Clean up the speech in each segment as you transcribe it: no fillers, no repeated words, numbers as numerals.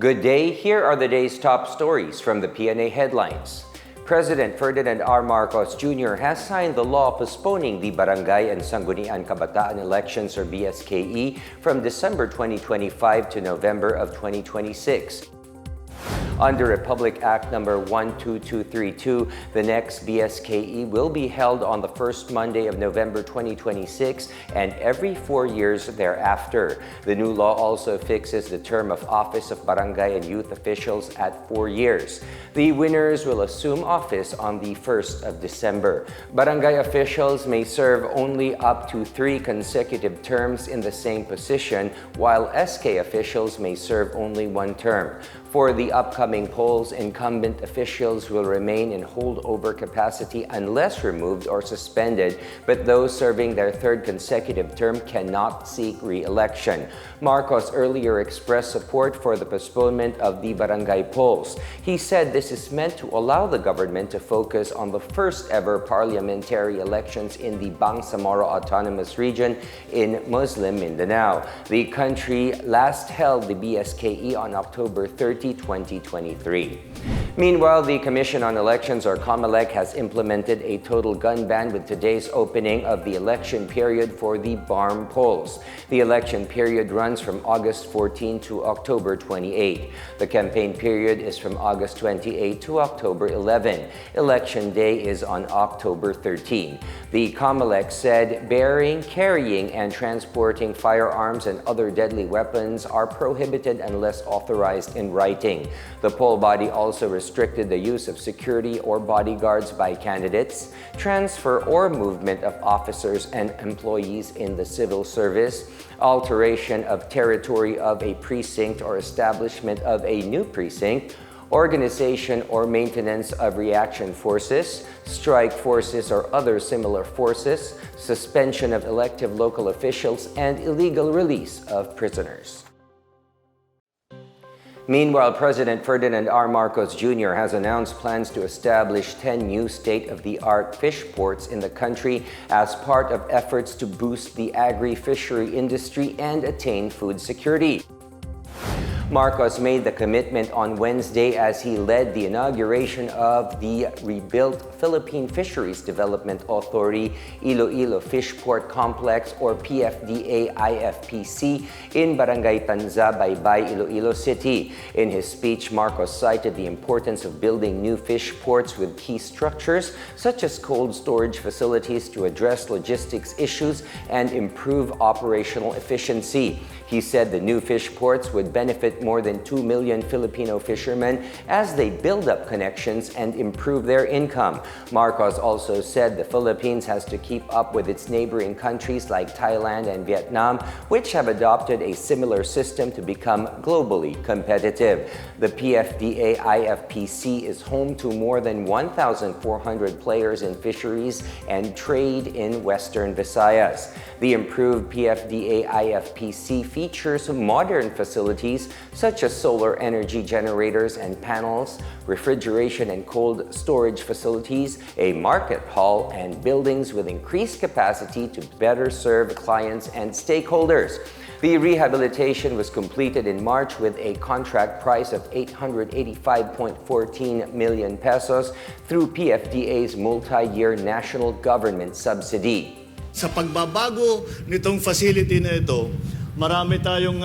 Good day, here are the day's top stories from the Pna Headlines. President Ferdinand R. Marcos Jr. has signed the law postponing the Barangay and Sangguniang Kabataan Elections or BSKE from December 2025 to November of 2026. Under Republic Act number 12232, the next BSKE will be held on the first Monday of November 2026 and every 4 years thereafter. The new law also fixes the term of office of barangay and youth officials at 4 years. The winners will assume office on the 1st of December. Barangay officials may serve only up to 3 consecutive terms in the same position, while SK officials may serve only 1 term. For the upcoming polls, incumbent officials will remain in holdover capacity unless removed or suspended, but those serving their 3rd consecutive term cannot seek re-election. Marcos earlier expressed support for the postponement of the barangay polls. He said this is meant to allow the government to focus on the first ever parliamentary elections in the Bangsamoro Autonomous Region in Muslim Mindanao. The country last held the BSKE on October 30, 2023. Meanwhile, the Commission on Elections or COMELEC has implemented a total gun ban with today's opening of the election period for the BARMM polls. The election period runs from August 14 to October 28. The campaign period is from August 28 to October 11. Election day is on October 13. The COMELEC said bearing, carrying, and transporting firearms and other deadly weapons are prohibited unless authorized in writing. The poll body also restricted the use of security or bodyguards by candidates, transfer or movement of officers and employees in the civil service, alteration of territory of a precinct or establishment of a new precinct, organization or maintenance of reaction forces, strike forces or other similar forces, suspension of elective local officials, and illegal release of prisoners. Meanwhile, President Ferdinand R. Marcos Jr. has announced plans to establish 10 new state-of-the-art fish ports in the country as part of efforts to boost the agri-fishery industry and attain food security. Marcos made the commitment on Wednesday as he led the inauguration of the rebuilt Philippine Fisheries Development Authority Iloilo Fishport Complex or PFDA-IFPC in Barangay Tanza, Baybay, Iloilo City. In his speech, Marcos cited the importance of building new fish ports with key structures such as cold storage facilities to address logistics issues and improve operational efficiency. He said the new fish ports would benefit more than 2 million Filipino fishermen as they build up connections and improve their income. Marcos also said the Philippines has to keep up with its neighboring countries like Thailand and Vietnam, which have adopted a similar system to become globally competitive. The PFDA-IFPC is home to more than 1,400 players in fisheries and trade in Western Visayas. The improved PFDA-IFPC features modern facilities such as solar energy generators and panels, refrigeration and cold storage facilities, a market hall, and buildings with increased capacity to better serve clients and stakeholders. The rehabilitation was completed in March with a contract price of 885.14 million pesos through PFDA's multi-year national government subsidy. Sa pagbabago nitong facility na ito, marami tayong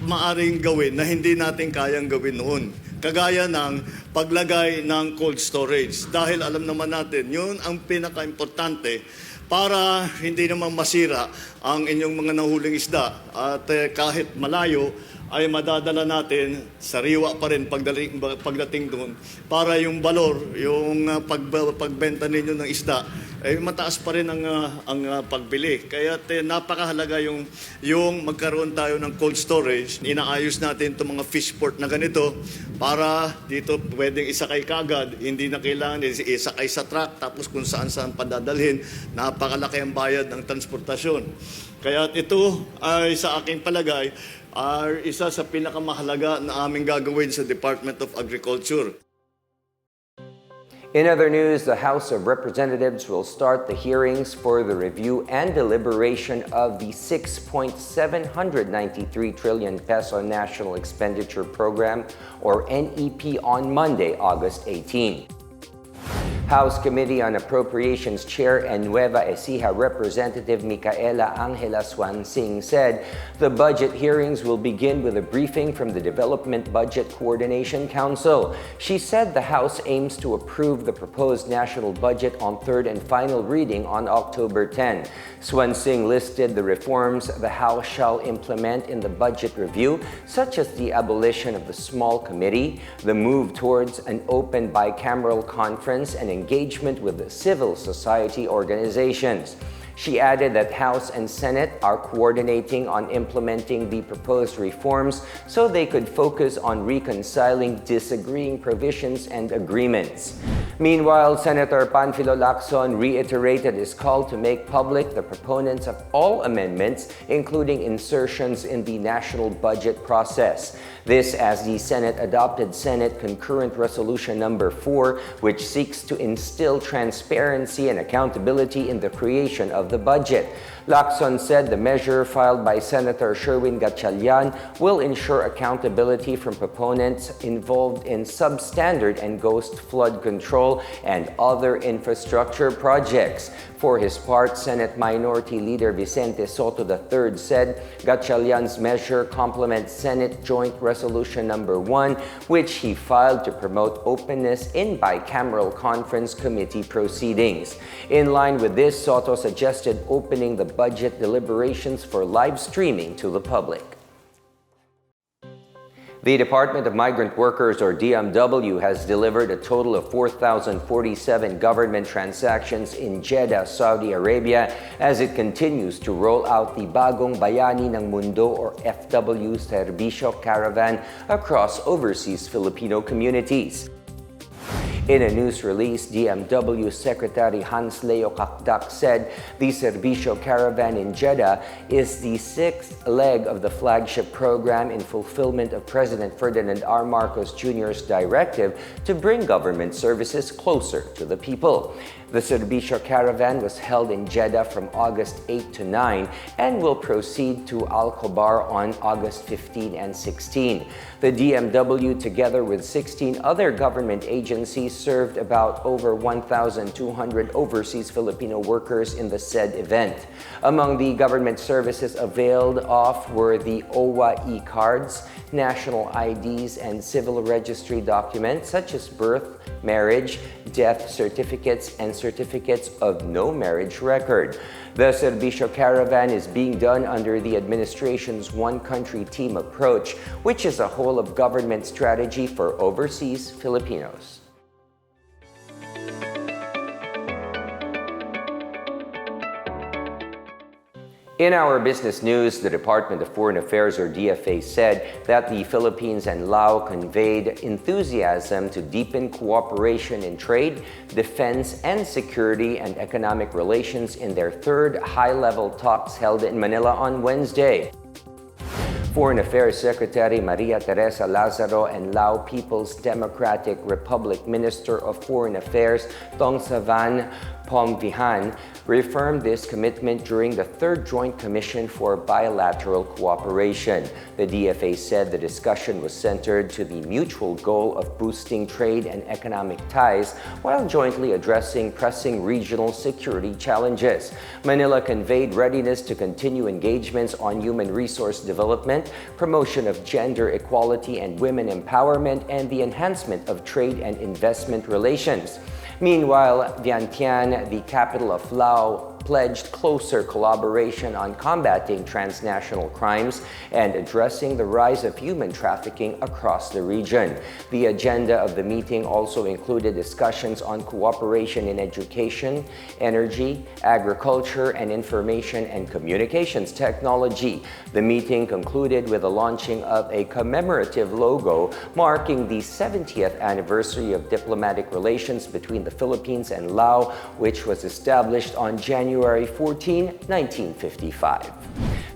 maaring gawin na hindi natin kayang gawin noon. Kagaya ng paglagay ng cold storage. Dahil alam naman natin, yun ang pinaka-importante para hindi naman masira ang inyong mga nahuling isda. At kahit malayo, ay madadala natin, sariwa pa rin pagdating doon para yung valor, yung pagbenta ninyo ng isda, ay mataas pa rin ang pagbili. Kaya napakahalaga yung magkaroon tayo ng cold storage. Inaayos natin itong mga fish port na ganito para dito pwedeng isakay kagad. Hindi na kailangan isakay sa truck tapos kung saan-saan padadalhin. Napakalaki ang bayad ng transportasyon. Kaya ito ay sa aking palagay ay isa sa pinakamahalaga na aming gagawin sa Department of Agriculture. In other news, the House of Representatives will start the hearings for the review and deliberation of the 6.793 trillion peso National Expenditure Program, or NEP, on Monday, August 18. House Committee on Appropriations Chair and Nueva Ecija Representative Micaela Angela Swansing said the budget hearings will begin with a briefing from the Development Budget Coordination Council. She said the House aims to approve the proposed national budget on third and final reading on October 10. Swansing listed the reforms the House shall implement in the budget review, such as the abolition of the small committee, the move towards an open bicameral conference, and engagement with the civil society organizations. She added that House and Senate are coordinating on implementing the proposed reforms so they could focus on reconciling disagreeing provisions and agreements. Meanwhile, Senator Panfilo Lacson reiterated his call to make public the proponents of all amendments, including insertions in the national budget process. This as the Senate adopted Senate Concurrent Resolution Number 4, which seeks to instill transparency and accountability in the creation of the budget. Lacson said the measure filed by Senator Sherwin Gatchalian will ensure accountability from proponents involved in substandard and ghost flood control and other infrastructure projects. For his part, Senate Minority Leader Vicente Soto III said Gatchalian's measure complements Senate Joint Resolution Number 1, which he filed to promote openness in bicameral conference committee proceedings. In line with this, Soto suggested opening the budget deliberations for live streaming to the public. The Department of Migrant Workers, or DMW, has delivered a total of 4,047 government transactions in Jeddah, Saudi Arabia, as it continues to roll out the Bagong Bayani ng Mundo, or FW Serbisyo Caravan across overseas Filipino communities. In a news release, DMW Secretary Hans Leo Kakdak said the Serbisyo Caravan in Jeddah is the sixth leg of the flagship program in fulfillment of President Ferdinand R. Marcos Jr.'s directive to bring government services closer to the people. The Serbisyo Caravan was held in Jeddah from August 8 to 9 and will proceed to Al Khobar on August 15 and 16. The DMW, together with 16 other government agencies, served about over 1,200 overseas Filipino workers in the said event. Among the government services availed of were the OWA e-cards, national IDs, and civil registry documents such as birth, marriage, death certificates, and certificates of no marriage record. The Serbisyo Caravan is being done under the administration's one-country team approach, which is a whole-of-government strategy for overseas Filipinos. In our business news, the Department of Foreign Affairs, or DFA, said that the Philippines and Lao conveyed enthusiasm to deepen cooperation in trade, defense, and security and economic relations in their third high-level talks held in Manila on Wednesday. Foreign Affairs Secretary Maria Teresa Lazaro and Lao People's Democratic Republic Minister of Foreign Affairs Tongsavan Pomvihan reaffirmed this commitment during the third Joint Commission for Bilateral Cooperation. The DFA said the discussion was centered to the mutual goal of boosting trade and economic ties while jointly addressing pressing regional security challenges. Manila conveyed readiness to continue engagements on human resource development, promotion of gender equality and women empowerment, and the enhancement of trade and investment relations. Meanwhile, Vientiane, the capital of Lao, pledged closer collaboration on combating transnational crimes and addressing the rise of human trafficking across the region. The agenda of the meeting also included discussions on cooperation in education, energy, agriculture, and information and communications technology. The meeting concluded with the launching of a commemorative logo marking the 70th anniversary of diplomatic relations between the Philippines and Lao, which was established on January 14, 1955.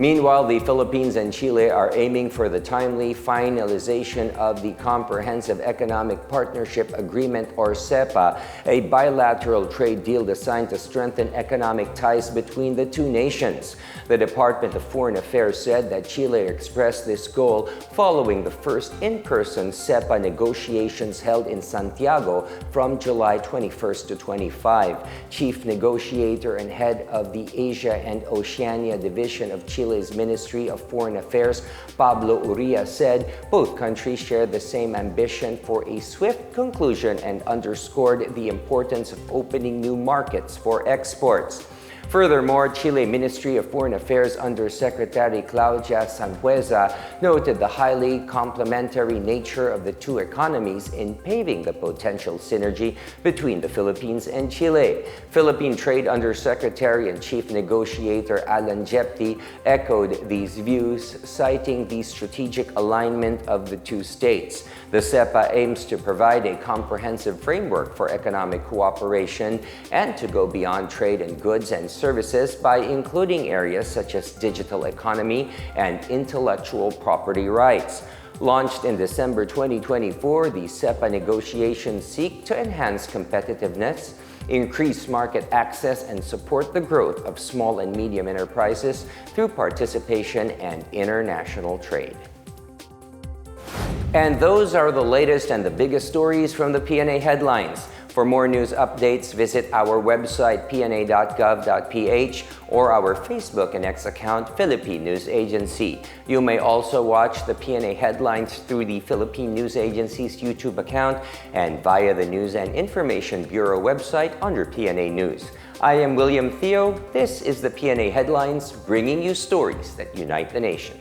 Meanwhile, the Philippines and Chile are aiming for the timely finalization of the Comprehensive Economic Partnership Agreement, or CEPA, a bilateral trade deal designed to strengthen economic ties between the two nations. The Department of Foreign Affairs said that Chile expressed this goal following the first in-person CEPA negotiations held in Santiago from July 21st to 25. Chief negotiator and head of the Asia and Oceania Division of Chile's Ministry of Foreign Affairs, Pablo Uria, said both countries share the same ambition for a swift conclusion and underscored the importance of opening new markets for exports. Furthermore, Chile Ministry of Foreign Affairs Undersecretary Claudia Sanhueza noted the highly complementary nature of the two economies in paving the potential synergy between the Philippines and Chile. Philippine Trade Undersecretary and Chief Negotiator Alan Jepti echoed these views, citing the strategic alignment of the two states. The CEPA aims to provide a comprehensive framework for economic cooperation and to go beyond trade in goods and services by including areas such as digital economy and intellectual property rights. Launched in December 2024, the CEPA negotiations seek to enhance competitiveness, increase market access, and support the growth of small and medium enterprises through participation and international trade. And those are the latest and the biggest stories from the Pna Headlines. For more news updates, visit our website pna.gov.ph or our Facebook and X account, Philippine News Agency. You may also watch the Pna Headlines through the Philippine News Agency's YouTube account and via the News and Information Bureau website under PNA News. I am William Theo. This is the Pna Headlines, bringing you stories that unite the nation.